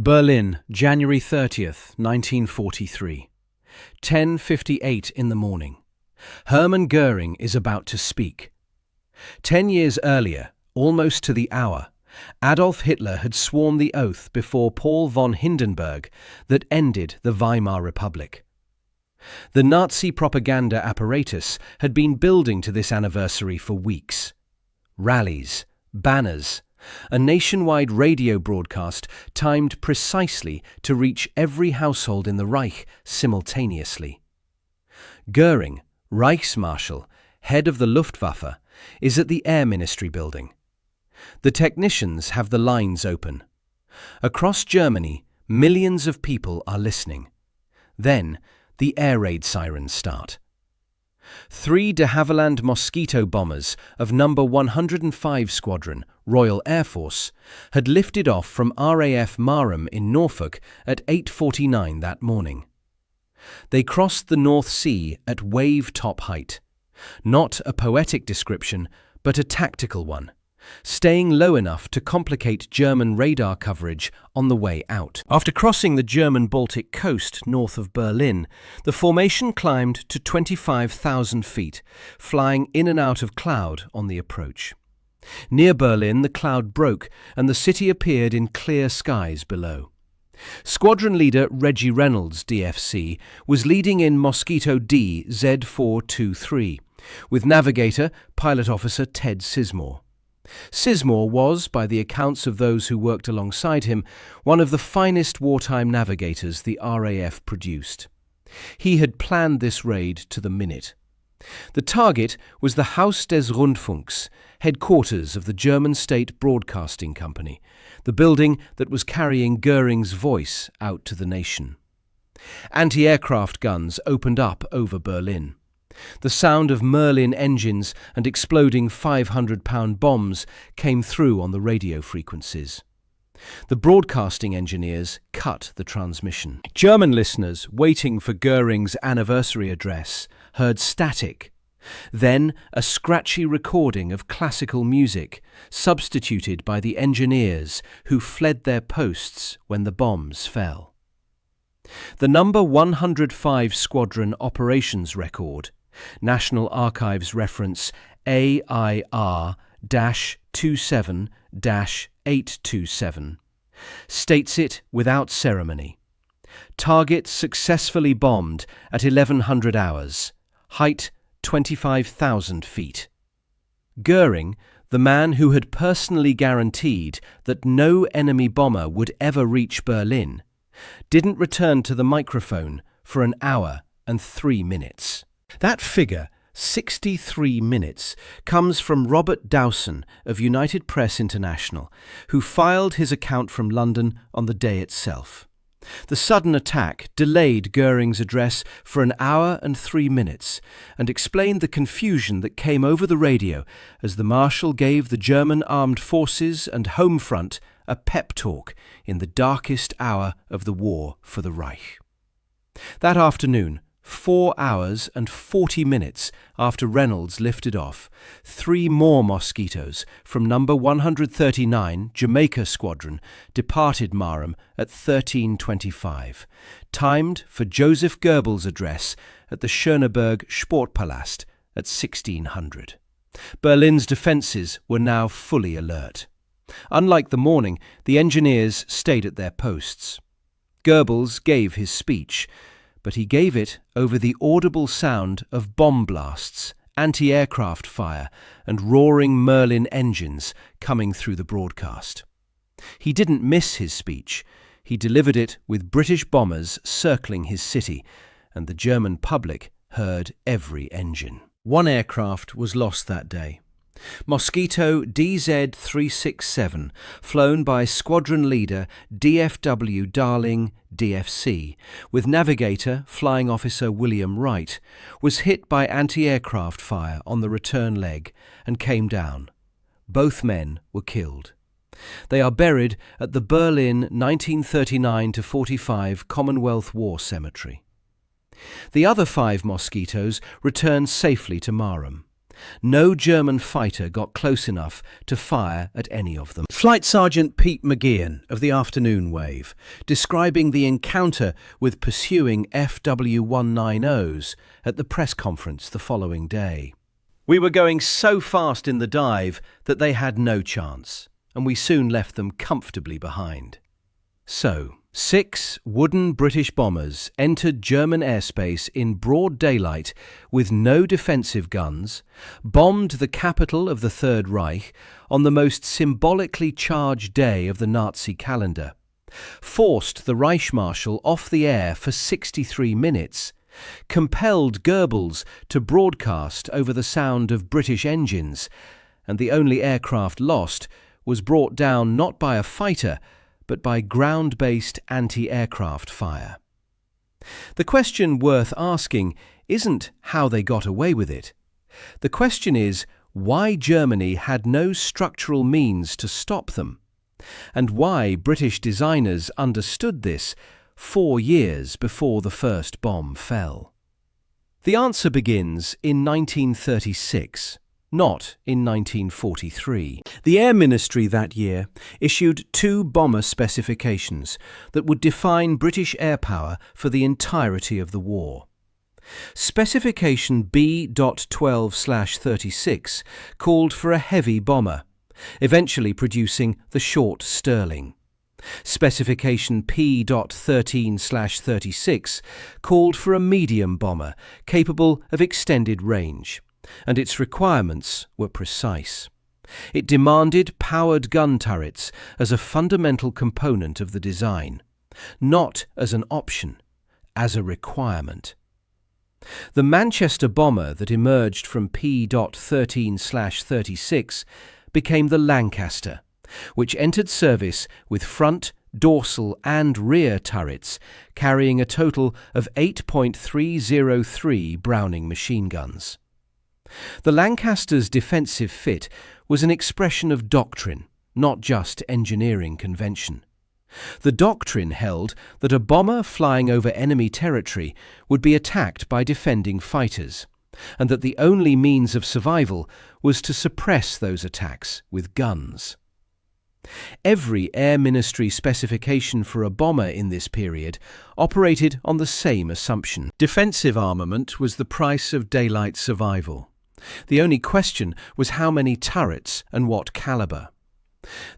Berlin, January 30th, 1943. 10:58 in the morning. Hermann Göring is about to speak. 10 years earlier, almost to the hour, Adolf Hitler had sworn the oath before Paul von Hindenburg that ended the Weimar Republic. The Nazi propaganda apparatus had been building to this anniversary for weeks. Rallies, banners, a nationwide radio broadcast timed precisely to reach every household in the Reich simultaneously. Göring, Reichsmarschall, head of the Luftwaffe, is at the Air Ministry building. The technicians have the lines open. Across Germany, millions of people are listening. Then, the air raid sirens start. 3 de Havilland Mosquito bombers of No. 105 Squadron, Royal Air Force, had lifted off from RAF Marham in Norfolk at 8:49 that morning. They crossed the North Sea at wave-top height. Not a poetic description, but a tactical one, staying low enough to complicate German radar coverage on the way out. After crossing the German Baltic coast north of Berlin, the formation climbed to 25,000 feet, flying in and out of cloud on the approach. Near Berlin, the cloud broke and the city appeared in clear skies below. Squadron leader Reggie Reynolds, DFC, was leading in Mosquito DZ423, with navigator Pilot Officer Ted Sismore. Sismore was, by the accounts of those who worked alongside him, one of the finest wartime navigators the RAF produced. He had planned this raid to the minute. The target was the Haus des Rundfunks, headquarters of the German State Broadcasting Company, the building that was carrying Göring's voice out to the nation. Anti-aircraft guns opened up over Berlin. The sound of Merlin engines and exploding 500-pound bombs came through on the radio frequencies. The broadcasting engineers cut the transmission. German listeners, waiting for Göring's anniversary address, heard static. Then a scratchy recording of classical music, substituted by the engineers who fled their posts when the bombs fell. The No. 105 Squadron operations record, National Archives reference AIR-27-827, states it without ceremony. Target successfully bombed at 1100 hours. Height 25,000 feet. Göring, the man who had personally guaranteed that no enemy bomber would ever reach Berlin, didn't return to the microphone for an hour and 3 minutes. That figure, 63 minutes, comes from Robert Dowson of United Press International, who filed his account from London on the day itself. The sudden attack delayed Göring's address for an hour and 3 minutes and explained the confusion that came over the radio as the Marshal gave the German armed forces and home front a pep talk in the darkest hour of the war for the Reich. That afternoon, 4 hours and 40 minutes after Reynolds lifted off, 3 more Mosquitoes from No. 139 Jamaica Squadron departed Marham at 13:25, timed for Joseph Goebbels' address at the Schöneberg Sportpalast at 1600. Berlin's defences were now fully alert. Unlike the morning, the engineers stayed at their posts. Goebbels gave his speech, but he gave it over the audible sound of bomb blasts, anti-aircraft fire, and roaring Merlin engines coming through the broadcast. He didn't miss his speech. He delivered it with British bombers circling his city, and the German public heard every engine. 1 aircraft was lost that day. Mosquito DZ423, flown by squadron leader DFW Darling DFC, with navigator Flying Officer William Wright, was hit by anti-aircraft fire on the return leg and came down. Both men were killed. They are buried at the Berlin 1939-45 Commonwealth War Cemetery. The other 5 Mosquitoes returned safely to Marham. No German fighter got close enough to fire at any of them. Flight Sergeant Pete McGeehan of the Afternoon Wave, describing the encounter with pursuing FW-190s at the press conference the following day. "We were going so fast in the dive that they had no chance, and we soon left them comfortably behind." So, 6 wooden British bombers entered German airspace in broad daylight with no defensive guns, bombed the capital of the Third Reich on the most symbolically charged day of the Nazi calendar, forced the Reichsmarschall off the air for 63 minutes, compelled Goebbels to broadcast over the sound of British engines, and the only aircraft lost was brought down not by a fighter, but by ground-based anti-aircraft fire. The question worth asking isn't how they got away with it. The question is why Germany had no structural means to stop them, and why British designers understood this 4 years before the first bomb fell. The answer begins in 1936. Not in 1943. The Air Ministry that year issued 2 bomber specifications that would define British air power for the entirety of the war. Specification B.12/36 called for a heavy bomber, eventually producing the short Stirling. Specification P.13/36 called for a medium bomber capable of extended range, and its requirements were precise. It demanded powered gun turrets as a fundamental component of the design, not as an option, as a requirement. The Manchester bomber that emerged from P.13/36 became the Lancaster, which entered service with front, dorsal and rear turrets, carrying a total of 8.303 Browning machine guns. The Lancaster's defensive fit was an expression of doctrine, not just engineering convention. The doctrine held that a bomber flying over enemy territory would be attacked by defending fighters, and that the only means of survival was to suppress those attacks with guns. Every Air Ministry specification for a bomber in this period operated on the same assumption. Defensive armament was the price of daylight survival. The only question was how many turrets and what caliber.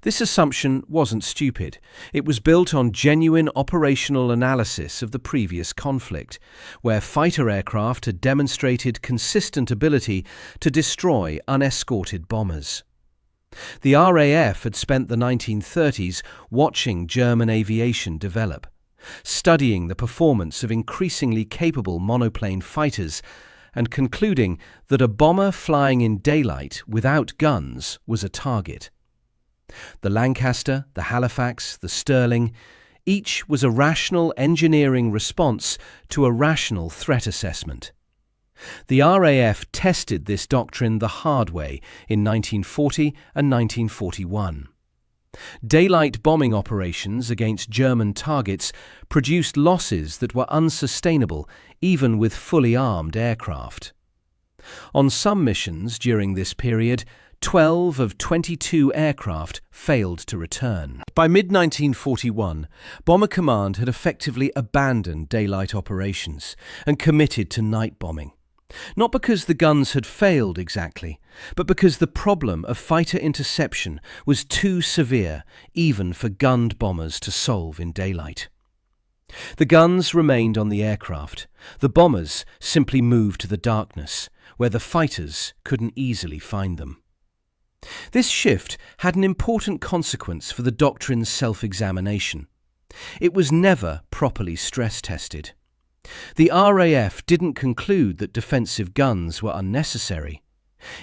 This assumption wasn't stupid. It was built on genuine operational analysis of the previous conflict, where fighter aircraft had demonstrated consistent ability to destroy unescorted bombers. The RAF had spent the 1930s watching German aviation develop, studying the performance of increasingly capable monoplane fighters, and concluding that a bomber flying in daylight without guns was a target. The Lancaster, the Halifax, the Stirling, each was a rational engineering response to a rational threat assessment. The RAF tested this doctrine the hard way in 1940 and 1941. Daylight bombing operations against German targets produced losses that were unsustainable even with fully armed aircraft. On some missions during this period, 12 of 22 aircraft failed to return. By mid-1941, Bomber Command had effectively abandoned daylight operations and committed to night bombing. Not because the guns had failed exactly, but because the problem of fighter interception was too severe even for gunned bombers to solve in daylight. The guns remained on the aircraft. The bombers simply moved to the darkness, where the fighters couldn't easily find them. This shift had an important consequence for the doctrine's self-examination. It was never properly stress-tested. The RAF didn't conclude that defensive guns were unnecessary.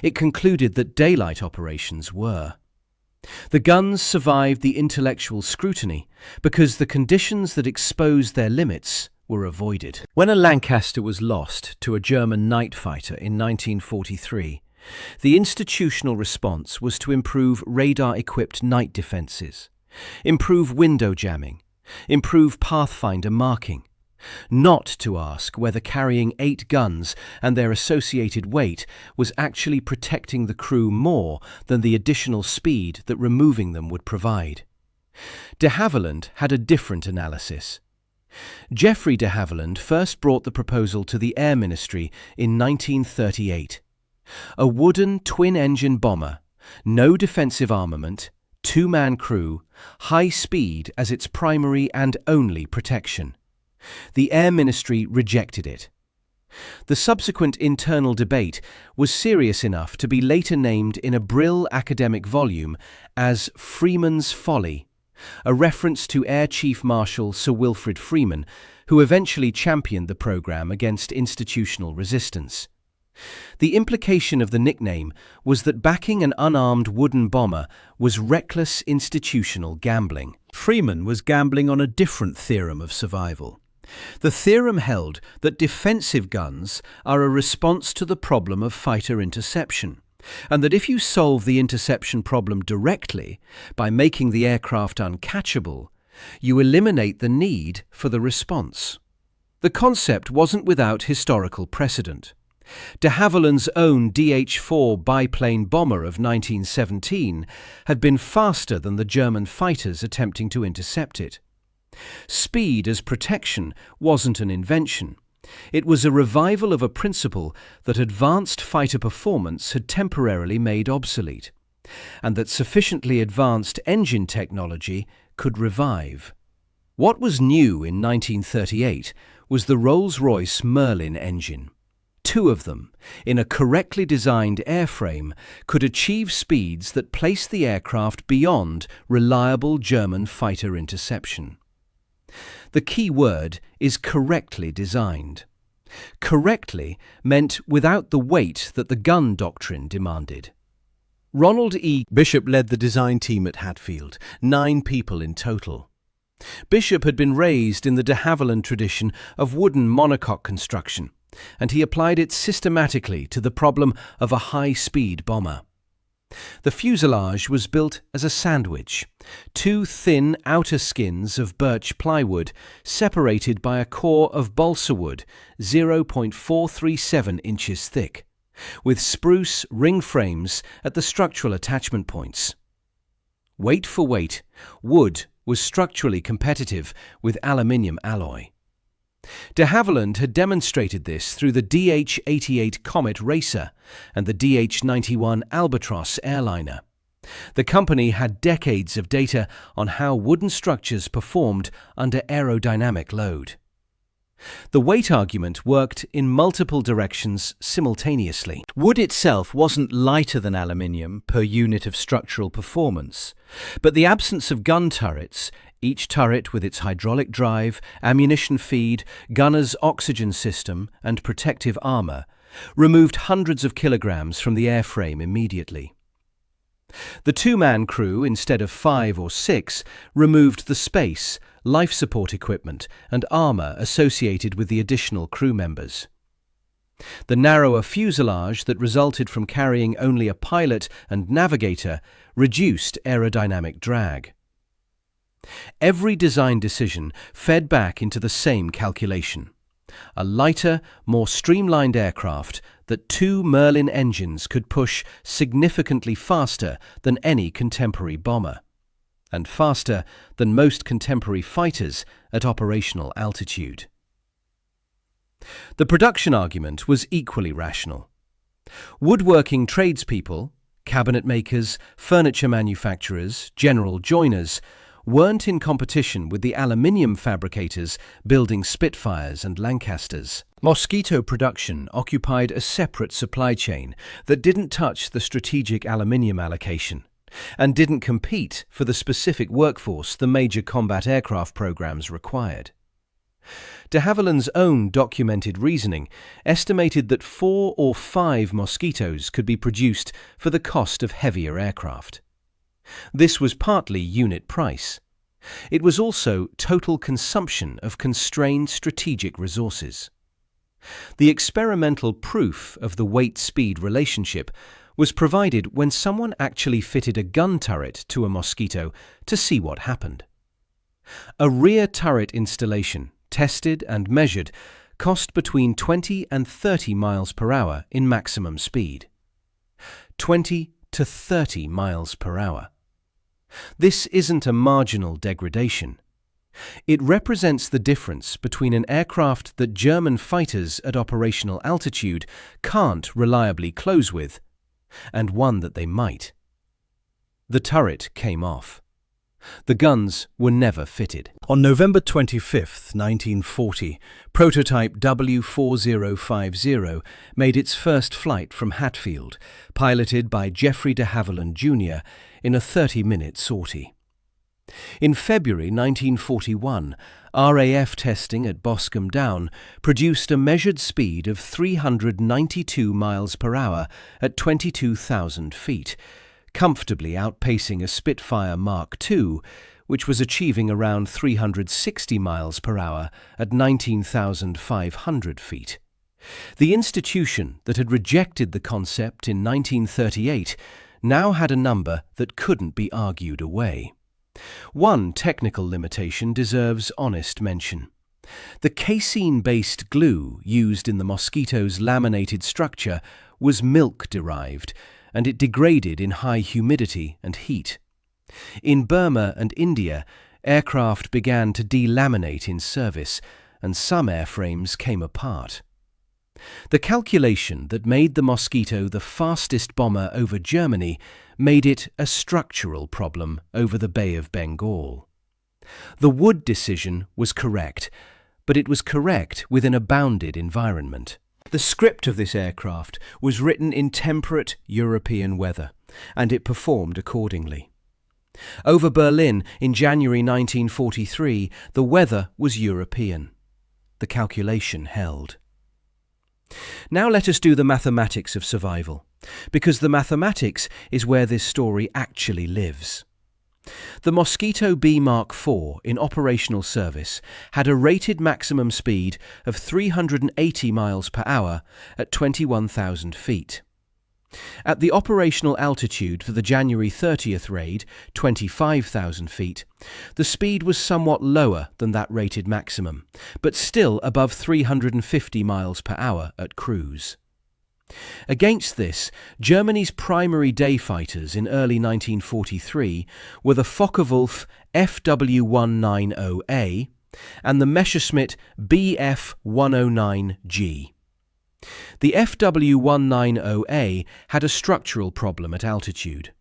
It concluded that daylight operations were. The guns survived the intellectual scrutiny because the conditions that exposed their limits were avoided. When a Lancaster was lost to a German night fighter in 1943, the institutional response was to improve radar-equipped night defences, improve window jamming, improve pathfinder marking, not to ask whether carrying 8 guns and their associated weight was actually protecting the crew more than the additional speed that removing them would provide. De Havilland had a different analysis. Geoffrey de Havilland first brought the proposal to the Air Ministry in 1938. A wooden twin-engine bomber, no defensive armament, 2-man crew, high speed as its primary and only protection. The Air Ministry rejected it. The subsequent internal debate was serious enough to be later named in a Brill academic volume as Freeman's Folly, a reference to Air Chief Marshal Sir Wilfrid Freeman, who eventually championed the programme against institutional resistance. The implication of the nickname was that backing an unarmed wooden bomber was reckless institutional gambling. Freeman was gambling on a different theorem of survival. The theorem held that defensive guns are a response to the problem of fighter interception, and that if you solve the interception problem directly by making the aircraft uncatchable, you eliminate the need for the response. The concept wasn't without historical precedent. De Havilland's own DH-4 biplane bomber of 1917 had been faster than the German fighters attempting to intercept it. Speed as protection wasn't an invention. It was a revival of a principle that advanced fighter performance had temporarily made obsolete, and that sufficiently advanced engine technology could revive. What was new in 1938 was the Rolls-Royce Merlin engine. 2 of them, in a correctly designed airframe, could achieve speeds that placed the aircraft beyond reliable German fighter interception. The key word is correctly designed. Correctly meant without the weight that the gun doctrine demanded. Ronald E. Bishop led the design team at Hatfield, 9 people in total. Bishop had been raised in the de Havilland tradition of wooden monocoque construction, and he applied it systematically to the problem of a high-speed bomber. The fuselage was built as a sandwich, 2 thin outer skins of birch plywood separated by a core of balsa wood 0.437 inches thick, with spruce ring frames at the structural attachment points. Weight for weight, wood was structurally competitive with aluminium alloy. De Havilland had demonstrated this through the DH-88 Comet Racer and the DH-91 Albatross airliner. The company had decades of data on how wooden structures performed under aerodynamic load. The weight argument worked in multiple directions simultaneously. Wood itself wasn't lighter than aluminium per unit of structural performance, but the absence of gun turrets, each turret with its hydraulic drive, ammunition feed, gunner's oxygen system, and protective armour, removed hundreds of kilograms from the airframe immediately. The 2-man crew, instead of 5 or 6, removed the space, life support equipment, and armour associated with the additional crew members. The narrower fuselage that resulted from carrying only a pilot and navigator reduced aerodynamic drag. Every design decision fed back into the same calculation: a lighter, more streamlined aircraft that 2 Merlin engines could push significantly faster than any contemporary bomber, and faster than most contemporary fighters at operational altitude. The production argument was equally rational. Woodworking tradespeople, cabinet makers, furniture manufacturers, general joiners, weren't in competition with the aluminium fabricators building Spitfires and Lancasters. Mosquito production occupied a separate supply chain that didn't touch the strategic aluminium allocation, and didn't compete for the specific workforce the major combat aircraft programs required. De Havilland's own documented reasoning estimated that 4 or 5 Mosquitoes could be produced for the cost of heavier aircraft. This was partly unit price. It was also total consumption of constrained strategic resources. The experimental proof of the weight-speed relationship was provided when someone actually fitted a gun turret to a Mosquito to see what happened. A rear turret installation tested and measured, cost between 20 and 30 miles per hour in maximum speed. 20 to 30 miles per hour. This isn't a marginal degradation. It represents the difference between an aircraft that German fighters at operational altitude can't reliably close with, and one that they might. The turret came off. The guns were never fitted. On November 25, 1940, prototype W4050 made its first flight from Hatfield, piloted by Geoffrey de Havilland Jr. in a 30-minute sortie. In February 1941, RAF testing at Boscombe Down produced a measured speed of 392 miles per hour at 22,000 feet, comfortably outpacing a Spitfire Mark II, which was achieving around 360 miles per hour at 19,500 feet. The institution that had rejected the concept in 1938 now had a number that couldn't be argued away. One technical limitation deserves honest mention. The casein-based glue used in the Mosquito's laminated structure was milk-derived, and it degraded in high humidity and heat. In Burma and India, aircraft began to delaminate in service, and some airframes came apart. The calculation that made the Mosquito the fastest bomber over Germany made it a structural problem over the Bay of Bengal. The Wood decision was correct, but it was correct within a bounded environment. The script of this aircraft was written in temperate European weather, and it performed accordingly. Over Berlin in January 1943, the weather was European. The calculation held. Now let us do the mathematics of survival, because the mathematics is where this story actually lives. The Mosquito B Mark IV in operational service had a rated maximum speed of 380 miles per hour at 21,000 feet. At the operational altitude for the January 30th raid, 25,000 feet, the speed was somewhat lower than that rated maximum, but still above 350 miles per hour at cruise. Against this, Germany's primary day fighters in early 1943 were the Focke-Wulf FW190A and the Messerschmitt Bf109G. The FW190A had a structural problem at altitude.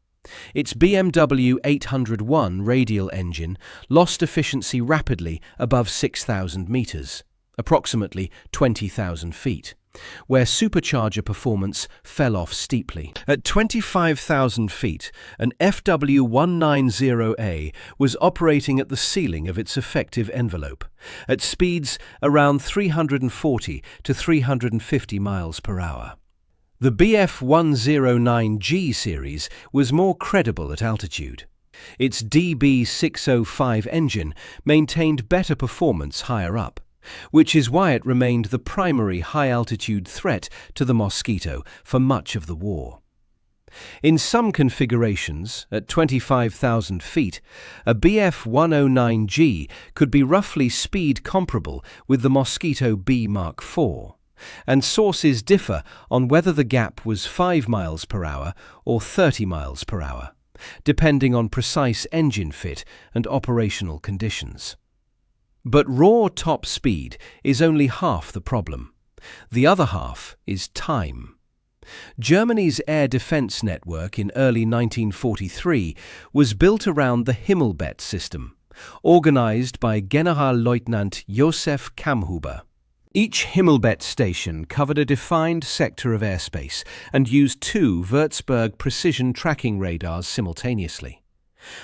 Its BMW 801 radial engine lost efficiency rapidly above 6,000 meters, approximately 20,000 feet, where supercharger performance fell off steeply. At 25,000 feet, an FW190A was operating at the ceiling of its effective envelope, at speeds around 340 to 350 miles per hour. The Bf109G series was more credible at altitude. Its DB605 engine maintained better performance higher up, which is why it remained the primary high-altitude threat to the Mosquito for much of the war. In some configurations, at 25,000 feet, a Bf109G could be roughly speed comparable with the Mosquito B Mark IV, and sources differ on whether the gap was 5 miles per hour or 30 miles per hour, depending on precise engine fit and operational conditions. But raw top speed is only half the problem. The other half is time. Germany's air defense network in early 1943 was built around the Himmelbett system, organized by Generalleutnant Josef Kammhuber. Each Himmelbett station covered a defined sector of airspace and used 2 Würzburg precision tracking radars simultaneously.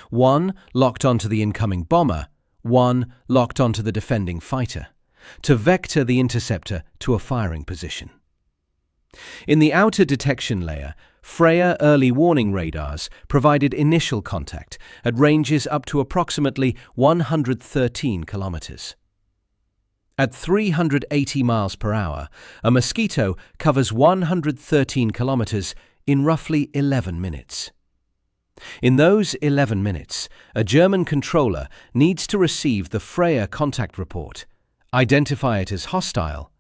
One locked onto the incoming bomber, one locked onto the defending fighter, to vector the interceptor to a firing position. In the outer detection layer, Freya early warning radars provided initial contact at ranges up to approximately 113 kilometers. At 380 miles per hour, a Mosquito covers 113 kilometers in roughly 11 minutes. In those 11 minutes, a German controller needs to receive the Freya contact report, identify it as hostile,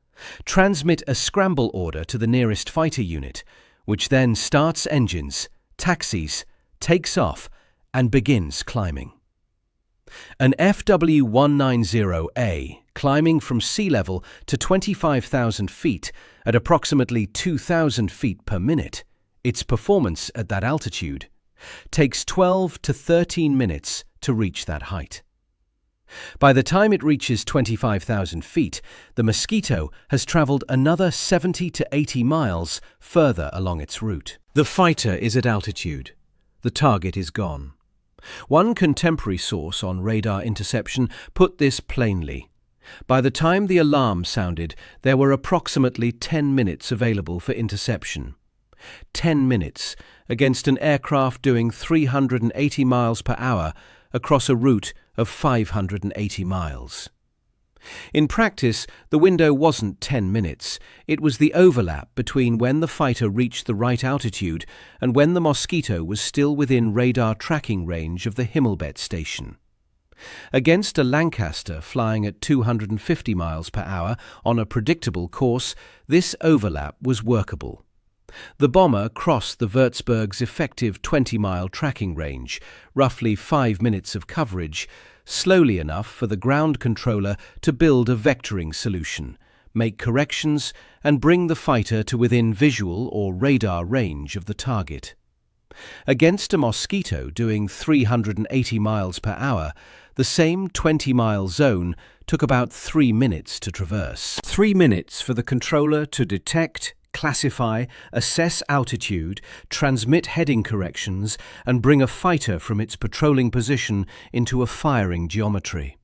transmit a scramble order to the nearest fighter unit, which then starts engines, taxis, takes off, and begins climbing. An FW-190A climbing from sea level to 25,000 feet at approximately 2,000 feet per minute, its performance at that altitude, takes 12 to 13 minutes to reach that height. By the time it reaches 25,000 feet, the Mosquito has traveled another 70 to 80 miles further along its route. The fighter is at altitude. The target is gone. One contemporary source on radar interception put this plainly. By the time the alarm sounded, there were approximately 10 minutes available for interception. 10 minutes against an aircraft doing 380 miles per hour across a route of 580 miles. In practice, the window wasn't 10 minutes. It was the overlap between when the fighter reached the right altitude and when the Mosquito was still within radar tracking range of the Himmelbett station. Against a Lancaster flying at 250 miles per hour on a predictable course, this overlap was workable. The bomber crossed the Würzburg's effective 20-mile tracking range, roughly 5 minutes of coverage, slowly enough for the ground controller to build a vectoring solution, make corrections, and bring the fighter to within visual or radar range of the target. Against a Mosquito doing 380 miles per hour, the same 20-mile zone took about 3 minutes to traverse. 3 minutes for the controller to detect, classify, assess altitude, transmit heading corrections, and bring a fighter from its patrolling position into a firing geometry.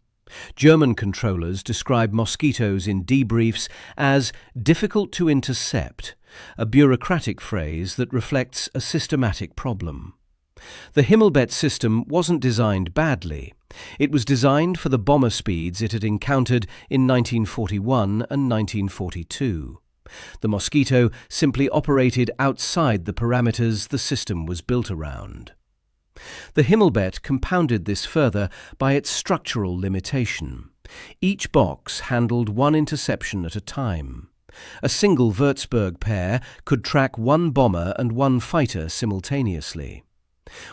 German controllers describe Mosquitoes in debriefs as difficult to intercept, a bureaucratic phrase that reflects a systematic problem. The Himmelbett system wasn't designed badly. It was designed for the bomber speeds it had encountered in 1941 and 1942. The Mosquito simply operated outside the parameters the system was built around. The Himmelbett compounded this further by its structural limitation. Each box handled one interception at a time. A single Würzburg pair could track one bomber and one fighter simultaneously.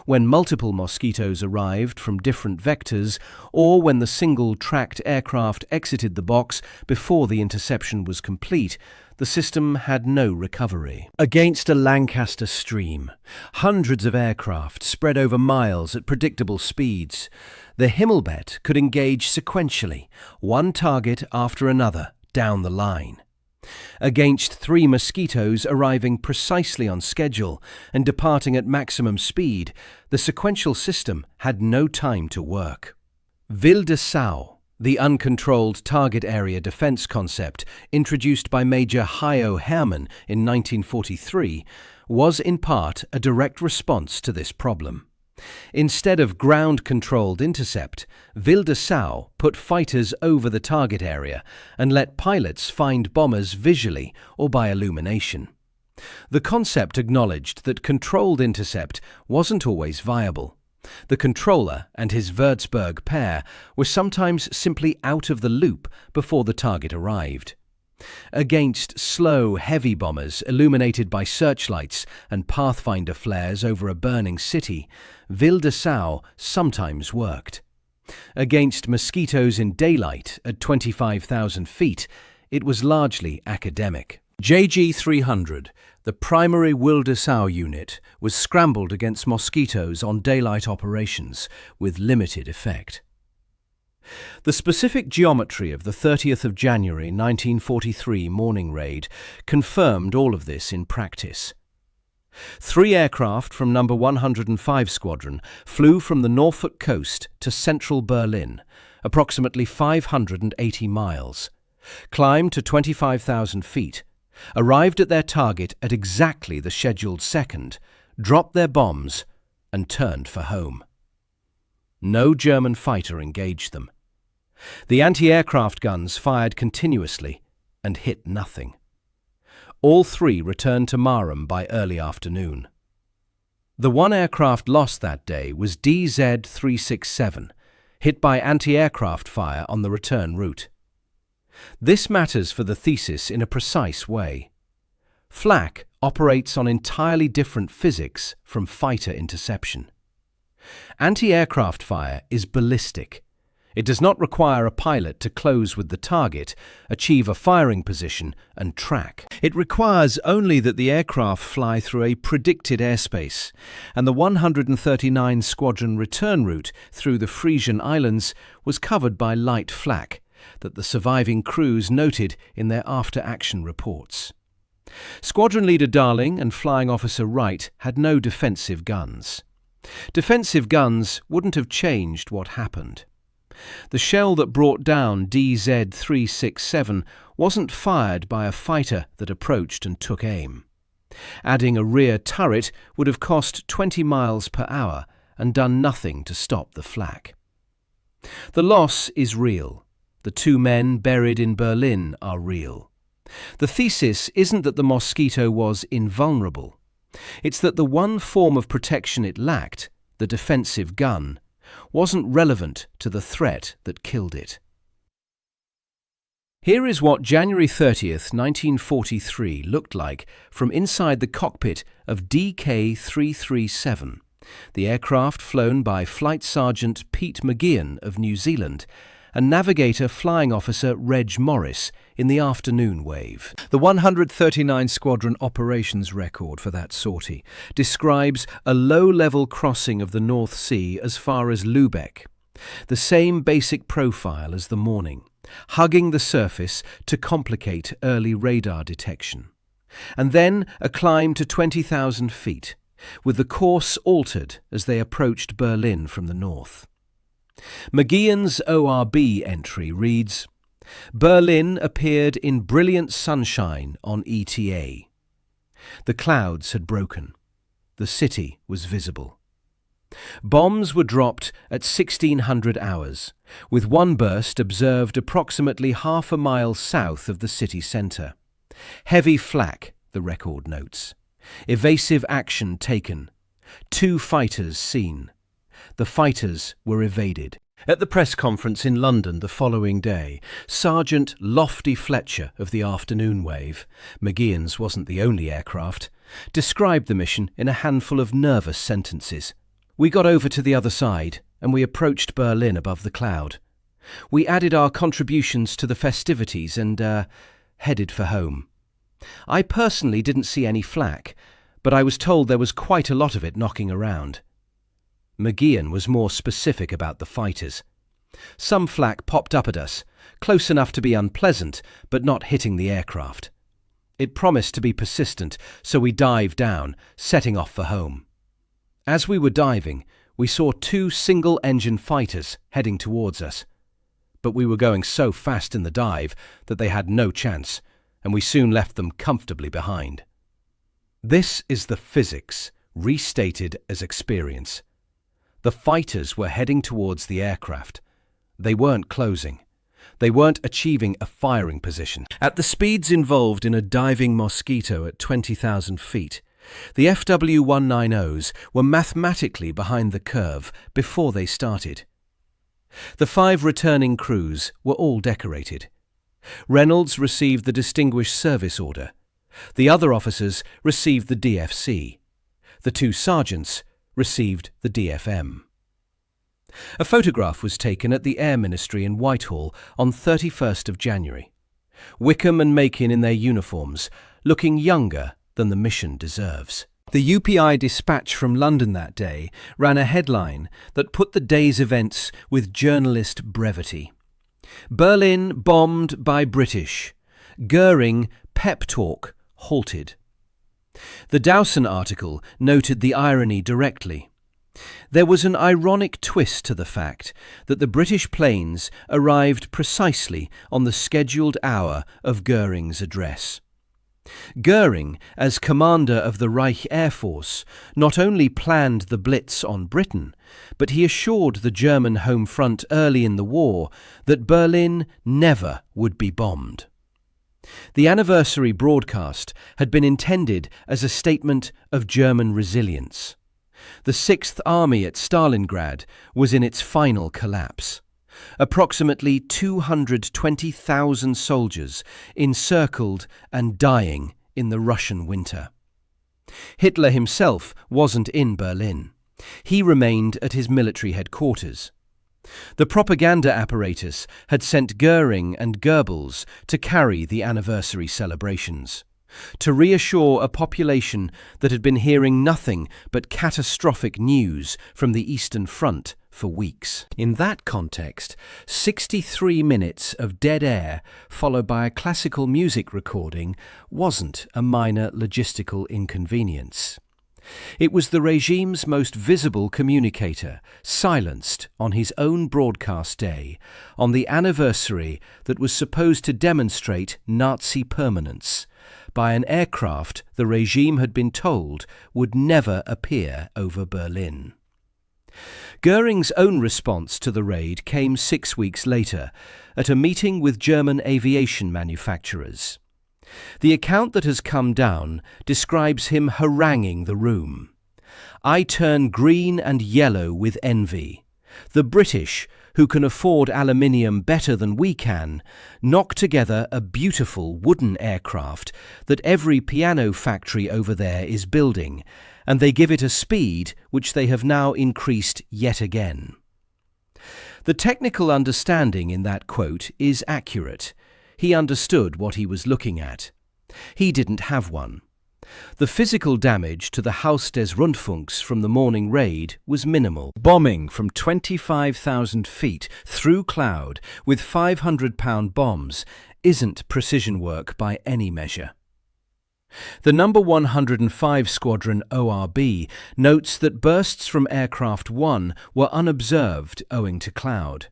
When multiple Mosquitoes arrived from different vectors, or when the single tracked aircraft exited the box before the interception was complete, the system had no recovery. Against a Lancaster stream, hundreds of aircraft spread over miles at predictable speeds, the Himmelbett could engage sequentially, one target after another, down the line. Against 3 Mosquitoes arriving precisely on schedule and departing at maximum speed, the sequential system had no time to work. Ville de Sau, the uncontrolled target area defense concept introduced by Major Hajo Hermann in 1943, was in part a direct response to this problem. Instead of ground-controlled intercept, Ville de Sau put fighters over the target area and let pilots find bombers visually or by illumination. The concept acknowledged that controlled intercept wasn't always viable. The controller and his Würzburg pair were sometimes simply out of the loop before the target arrived. Against slow, heavy bombers illuminated by searchlights and pathfinder flares over a burning city, Ville de Sau sometimes worked. Against Mosquitoes in daylight at 25,000 feet, it was largely academic. JG-300, the primary Ville de Sau unit, was scrambled against Mosquitoes on daylight operations with limited effect. The specific geometry of the 30th of January 1943 morning raid confirmed all of this in practice. 3 aircraft from No. 105 Squadron flew from the Norfolk coast to central Berlin, approximately 580 miles, climbed to 25,000 feet, arrived at their target at exactly the scheduled second, dropped their bombs, and turned for home. No German fighter engaged them. The anti-aircraft guns fired continuously and hit nothing. All 3 returned to Marham by early afternoon. The one aircraft lost that day was DZ423, hit by anti-aircraft fire on the return route. This matters for the thesis in a precise way. Flak operates on entirely different physics from fighter interception. Anti-aircraft fire is ballistic. It does not require a pilot to close with the target, achieve a firing position, and track. It requires only that the aircraft fly through a predicted airspace, and the 139 Squadron return route through the Frisian Islands was covered by light flak that the surviving crews noted in their after-action reports. Squadron leader Darling and Flying Officer Wright had no defensive guns. Defensive guns wouldn't have changed what happened. The shell that brought down DZ423 wasn't fired by a fighter that approached and took aim. Adding a rear turret would have cost 20 miles per hour and done nothing to stop the flak. The loss is real. The 2 men buried in Berlin are real. The thesis isn't that the Mosquito was invulnerable. It's that the one form of protection it lacked, the defensive gun, wasn't relevant to the threat that killed it. Here is what January 30th, 1943 looked like from inside the cockpit of DK337, the aircraft flown by Flight Sergeant Pete McGeehan of New Zealand and navigator Flying Officer Reg Morris in the afternoon wave. The 139 Squadron operations record for that sortie describes a low-level crossing of the North Sea as far as Lübeck, the same basic profile as the morning, hugging the surface to complicate early radar detection, and then a climb to 20,000 feet, with the course altered as they approached Berlin from the north. McGeehan's ORB entry reads, "Berlin appeared in brilliant sunshine on ETA. The clouds had broken. The city was visible. Bombs were dropped at 1600 hours, with one burst observed approximately half a mile south of the city centre. Heavy flak," the record notes. "Evasive action taken. 2 fighters seen. The fighters were evaded." At the press conference in London the following day, Sergeant Lofty Fletcher of the afternoon wave, McGeehan's wasn't the only aircraft, described the mission in a handful of nervous sentences. "We got over to the other side, and we approached Berlin above the cloud. We added our contributions to the festivities and, headed for home. I personally didn't see any flak, but I was told there was quite a lot of it knocking around." McGeehan was more specific about the fighters. "Some flak popped up at us, close enough to be unpleasant, but not hitting the aircraft. It promised to be persistent, so we dived down, setting off for home. As we were diving, we saw 2 single-engine fighters heading towards us. But we were going so fast in the dive that they had no chance, and we soon left them comfortably behind." This is the physics, restated as experience. The fighters were heading towards the aircraft. They weren't closing. They weren't achieving a firing position. At the speeds involved in a diving Mosquito at 20,000 feet, the FW-190s were mathematically behind the curve before they started. The 5 returning crews were all decorated. Reynolds received the Distinguished Service Order. The other officers received the DFC. The 2 sergeants received the DFM. A photograph was taken at the Air Ministry in Whitehall on 31st of January. Wickham and Makin in their uniforms, looking younger than the mission deserves. The UPI dispatch from London that day ran a headline that put the day's events with journalist brevity. "Berlin bombed by British. Göring pep talk halted." The Dowson article noted the irony directly. There was an ironic twist to the fact that the British planes arrived precisely on the scheduled hour of Göring's address. Göring, as commander of the Reich Air Force, not only planned the blitz on Britain, but he assured the German home front early in the war that Berlin never would be bombed. The anniversary broadcast had been intended as a statement of German resilience. The 6th Army at Stalingrad was in its final collapse. approximately 220,000 soldiers encircled and dying in the Russian winter. Hitler himself wasn't in Berlin. He remained at his military headquarters. The propaganda apparatus had sent Göring and Goebbels to carry the anniversary celebrations, to reassure a population that had been hearing nothing but catastrophic news from the Eastern Front for weeks. In that context, 63 minutes of dead air followed by a classical music recording wasn't a minor logistical inconvenience. It was the regime's most visible communicator, silenced on his own broadcast day, on the anniversary that was supposed to demonstrate Nazi permanence, by an aircraft the regime had been told would never appear over Berlin. Göring's own response to the raid came 6 weeks later, at a meeting with German aviation manufacturers. The account that has come down describes him haranguing the room. "I turn green and yellow with envy. The British, who can afford aluminium better than we can, knock together a beautiful wooden aircraft that every piano factory over there is building, and they give it a speed which they have now increased yet again." The technical understanding in that quote is accurate. He understood what he was looking at. He didn't have one. The physical damage to the Haus des Rundfunks from the morning raid was minimal. Bombing from 25,000 feet through cloud with 500-pound bombs isn't precision work by any measure. The No. 105 Squadron ORB notes that bursts from Aircraft 1 were unobserved owing to cloud.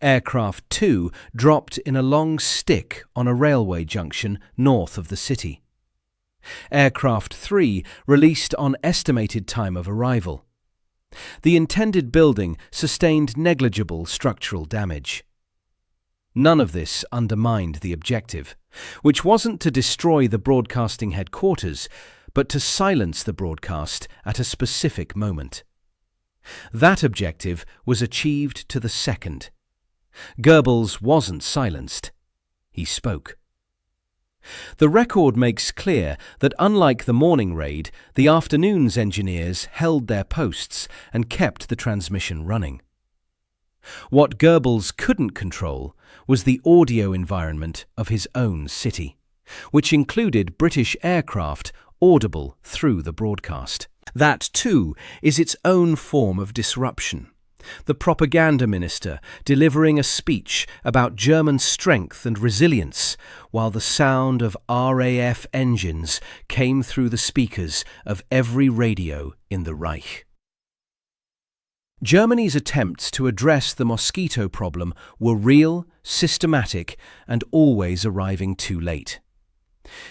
Aircraft 2 dropped in a long stick on a railway junction north of the city. Aircraft 3 released on estimated time of arrival. The intended building sustained negligible structural damage. None of this undermined the objective, which wasn't to destroy the broadcasting headquarters, but to silence the broadcast at a specific moment. That objective was achieved to the second. Goebbels wasn't silenced. He spoke. The record makes clear that unlike the morning raid, the afternoon's engineers held their posts and kept the transmission running. What Goebbels couldn't control was the audio environment of his own city, which included British aircraft audible through the broadcast. That, too, is its own form of disruption. The propaganda minister delivering a speech about German strength and resilience, while the sound of RAF engines came through the speakers of every radio in the Reich. Germany's attempts to address the Mosquito problem were real, systematic, and always arriving too late.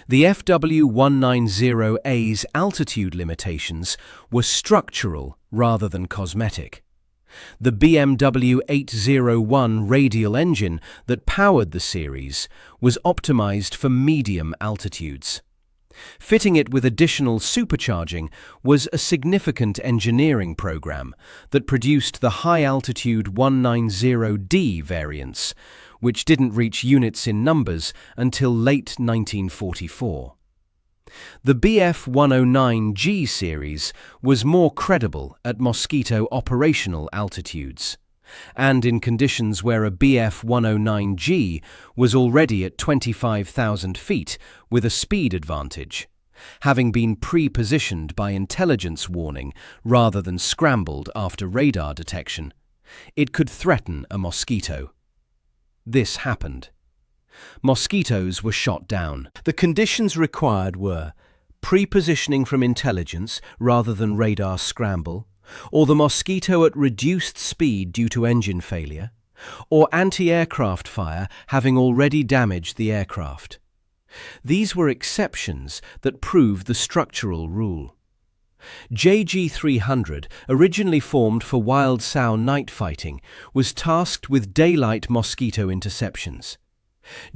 The FW190A's altitude limitations were structural rather than cosmetic. The BMW 801 radial engine that powered the series was optimized for medium altitudes. Fitting it with additional supercharging was a significant engineering program that produced the high-altitude 190D variants, which didn't reach units in numbers until late 1944. The BF-109G series was more credible at Mosquito operational altitudes, and in conditions where a BF-109G was already at 25,000 feet with a speed advantage, having been pre-positioned by intelligence warning rather than scrambled after radar detection, it could threaten a Mosquito. This happened. Mosquitoes were shot down. The conditions required were pre-positioning from intelligence rather than radar scramble, or the Mosquito at reduced speed due to engine failure, or anti-aircraft fire having already damaged the aircraft. These were exceptions that proved the structural rule. JG-300, originally formed for wild sow night fighting, was tasked with daylight Mosquito interceptions.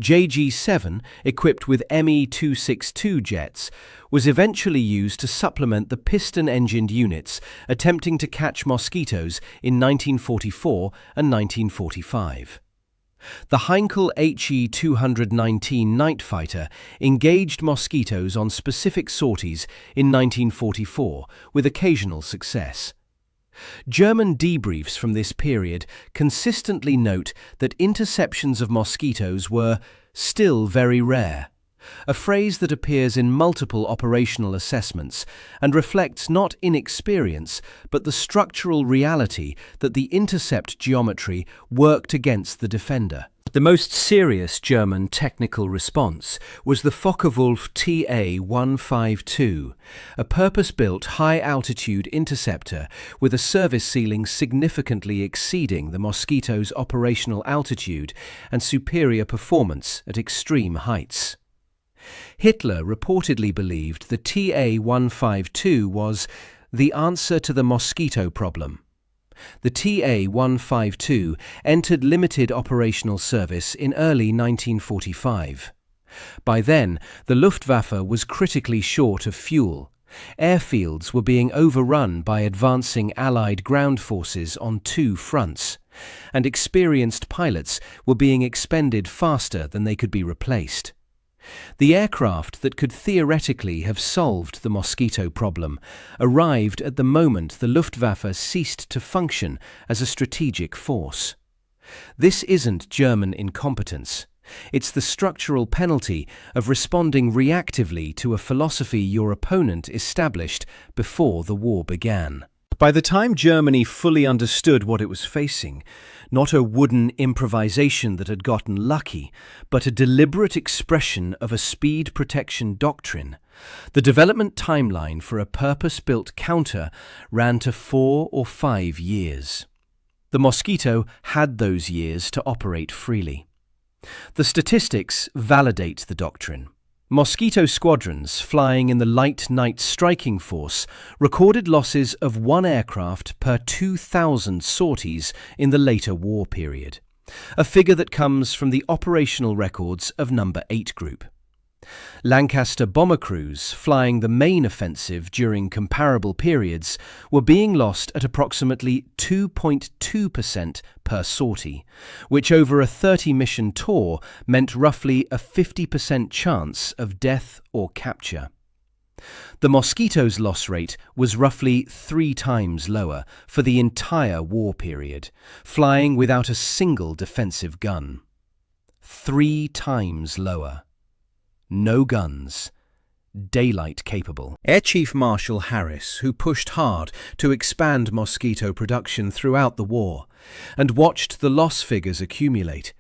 JG-7, equipped with Me-262 jets, was eventually used to supplement the piston-engined units attempting to catch Mosquitoes in 1944 and 1945. The Heinkel HE-219 night fighter engaged Mosquitoes on specific sorties in 1944 with occasional success. German debriefs from this period consistently note that interceptions of Mosquitoes were still very rare, a phrase that appears in multiple operational assessments and reflects not inexperience but the structural reality that the intercept geometry worked against the defender. The most serious German technical response was the Focke-Wulf TA-152, a purpose-built high-altitude interceptor with a service ceiling significantly exceeding the Mosquito's operational altitude and superior performance at extreme heights. Hitler reportedly believed the TA-152 was the answer to the Mosquito problem. The TA-152 entered limited operational service in early 1945. By then, the Luftwaffe was critically short of fuel. Airfields were being overrun by advancing Allied ground forces on two fronts, and experienced pilots were being expended faster than they could be replaced. The aircraft that could theoretically have solved the Mosquito problem arrived at the moment the Luftwaffe ceased to function as a strategic force. This isn't German incompetence. It's the structural penalty of responding reactively to a philosophy your opponent established before the war began. By the time Germany fully understood what it was facing, not a wooden improvisation that had gotten lucky, but a deliberate expression of a speed protection doctrine, the development timeline for a purpose-built counter ran to 4 or 5 years. The Mosquito had those years to operate freely. The statistics validate the doctrine. Mosquito squadrons flying in the light night striking force recorded losses of 1 aircraft per 2,000 sorties in the later war period, a figure that comes from the operational records of No. 8 Group. Lancaster bomber crews flying the main offensive during comparable periods were being lost at approximately 2.2% per sortie, which over a 30-mission tour meant roughly a 50% chance of death or capture. The Mosquito's loss rate was roughly 3 times lower for the entire war period, flying without a single defensive gun. 3 times lower. No guns. Daylight capable. Air Chief Marshal Harris, who pushed hard to expand Mosquito production throughout the war and watched the loss figures accumulate,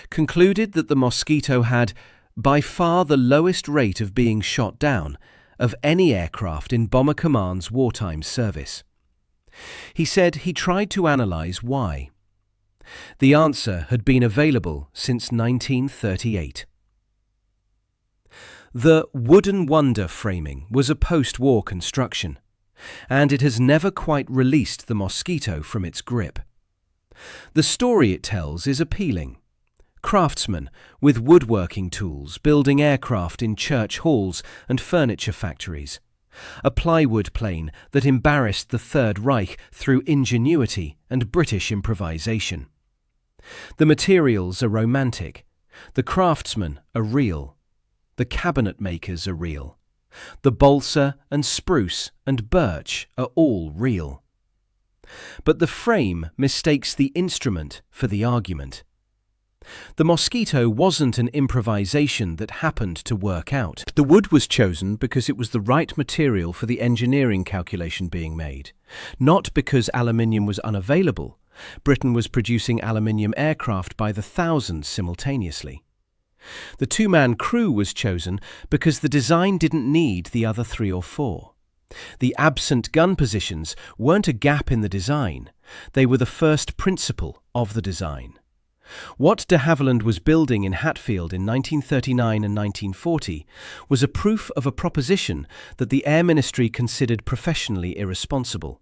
concluded that the Mosquito had by far the lowest rate of being shot down of any aircraft in Bomber Command's wartime service. He said he tried to analyze why. The answer had been available since 1938. The wooden wonder framing was a post-war construction, and it has never quite released the Mosquito from its grip. The story it tells is appealing. Craftsmen with woodworking tools building aircraft in church halls and furniture factories. A plywood plane that embarrassed the Third Reich through ingenuity and British improvisation. The materials are romantic. The craftsmen are real. The cabinet makers are real. The balsa and spruce and birch are all real. But the frame mistakes the instrument for the argument. The Mosquito wasn't an improvisation that happened to work out. The wood was chosen because it was the right material for the engineering calculation being made, not because aluminium was unavailable. Britain was producing aluminium aircraft by the thousands simultaneously. The 2-man crew was chosen because the design didn't need the other 3 or 4. The absent gun positions weren't a gap in the design, they were the first principle of the design. What de Havilland was building in Hatfield in 1939 and 1940 was a proof of a proposition that the Air Ministry considered professionally irresponsible,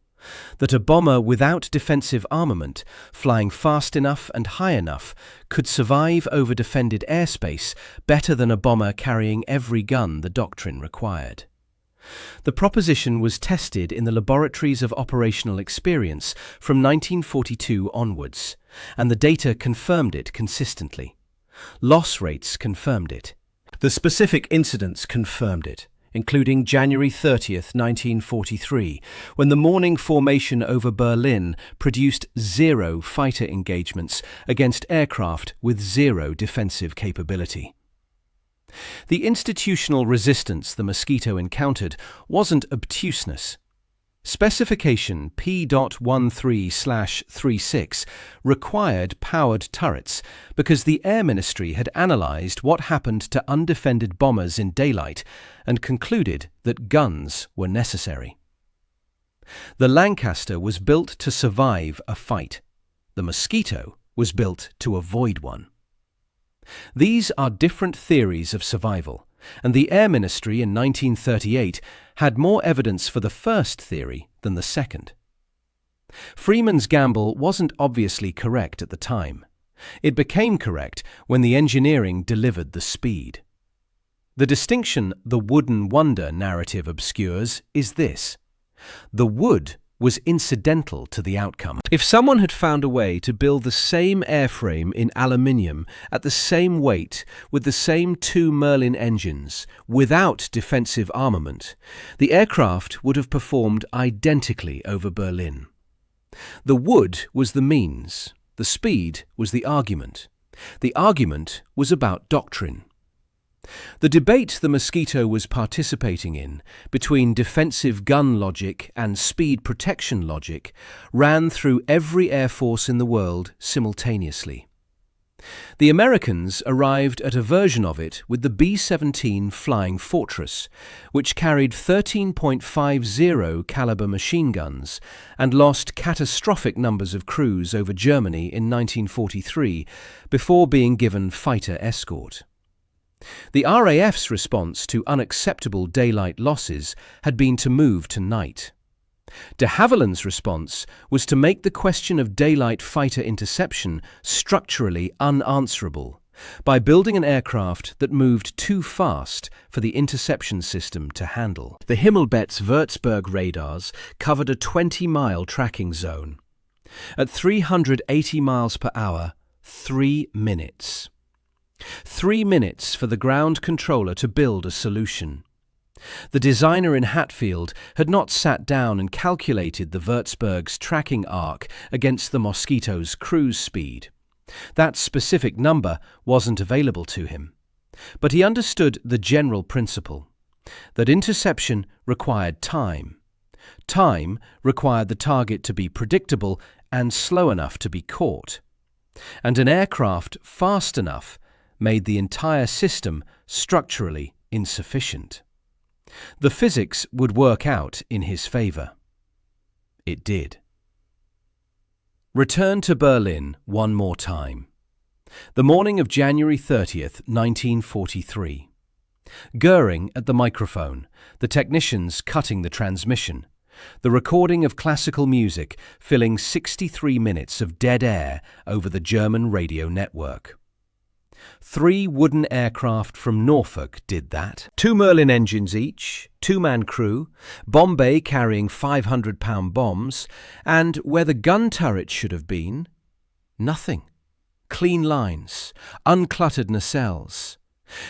that a bomber without defensive armament, flying fast enough and high enough, could survive over defended airspace better than a bomber carrying every gun the doctrine required. The proposition was tested in the laboratories of operational experience from 1942 onwards, and the data confirmed it consistently. Loss rates confirmed it. The specific incidents confirmed it, including January 30th, 1943, when the morning formation over Berlin produced 0 fighter engagements against aircraft with 0 defensive capability. The institutional resistance the Mosquito encountered wasn't obtuseness. Specification P.13/36 required powered turrets because the Air Ministry had analysed what happened to undefended bombers in daylight and concluded that guns were necessary. The Lancaster was built to survive a fight. The Mosquito was built to avoid one. These are different theories of survival, and the Air Ministry in 1938 had more evidence for the first theory than the second. Freeman's gamble wasn't obviously correct at the time. It became correct when the engineering delivered the speed. The distinction the wooden wonder narrative obscures is this: the wood was incidental to the outcome. If someone had found a way to build the same airframe in aluminium at the same weight with the same 2 Merlin engines without defensive armament, the aircraft would have performed identically over Berlin. The wood was the means, the speed was the argument. The argument was about doctrine. The debate the Mosquito was participating in between defensive gun logic and speed protection logic ran through every air force in the world simultaneously. The Americans arrived at a version of it with the B-17 Flying Fortress, which carried 13.50 caliber machine guns and lost catastrophic numbers of crews over Germany in 1943 before being given fighter escort. The RAF's response to unacceptable daylight losses had been to move to night. De Havilland's response was to make the question of daylight fighter interception structurally unanswerable by building an aircraft that moved too fast for the interception system to handle. The Himmelbet's Würzburg radars covered a 20-mile tracking zone. At 380 miles per hour, 3 minutes. 3 minutes for the ground controller to build a solution. The designer in Hatfield had not sat down and calculated the Würzburg's tracking arc against the Mosquito's cruise speed. That specific number wasn't available to him. But he understood the general principle, that interception required time. Time required the target to be predictable and slow enough to be caught. And an aircraft fast enough made the entire system structurally insufficient. The physics would work out in his favour. It did. Return to Berlin one more time. The morning of January 30th, 1943. Göring at the microphone, the technicians cutting the transmission, the recording of classical music filling 63 minutes of dead air over the German radio network. 3 wooden aircraft from Norfolk did that. 2 Merlin engines each, 2-man crew, Bombay carrying 500-pound bombs, and where the gun turret should have been, nothing. Clean lines, uncluttered nacelles.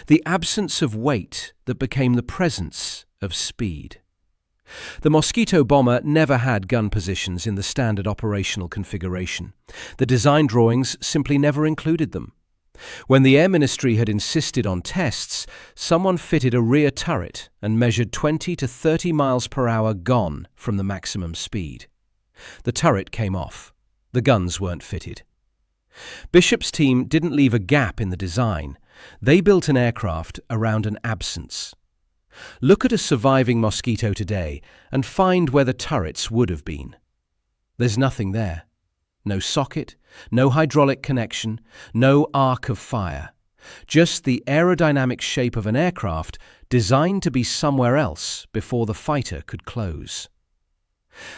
The absence of weight that became the presence of speed. The Mosquito bomber never had gun positions in the standard operational configuration. The design drawings simply never included them. When the Air Ministry had insisted on tests, someone fitted a rear turret and measured 20 to 30 miles per hour gone from the maximum speed. The turret came off. The guns weren't fitted. Bishop's team didn't leave a gap in the design. They built an aircraft around an absence. Look at a surviving Mosquito today and find where the turrets would have been. There's nothing there. No socket, no hydraulic connection, no arc of fire. Just the aerodynamic shape of an aircraft designed to be somewhere else before the fighter could close.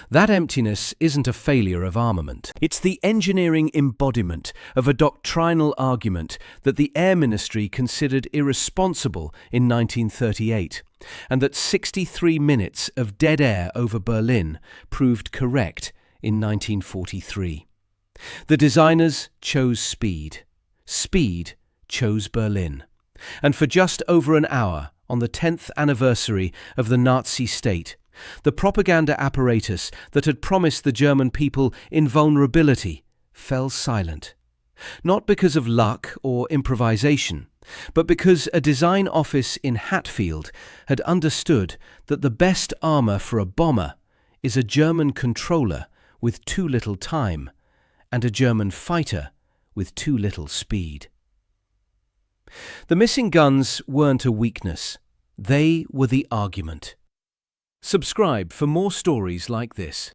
That emptiness isn't a failure of armament. It's the engineering embodiment of a doctrinal argument that the Air Ministry considered irresponsible in 1938, and that 63 minutes of dead air over Berlin proved correct in 1943. The designers chose speed. Speed chose Berlin. And for just over an hour, on the 10th anniversary of the Nazi state, the propaganda apparatus that had promised the German people invulnerability fell silent. Not because of luck or improvisation, but because a design office in Hatfield had understood that the best armour for a bomber is a German controller with too little time and a German fighter with too little speed. The missing guns weren't a weakness. They were the argument. Subscribe for more stories like this.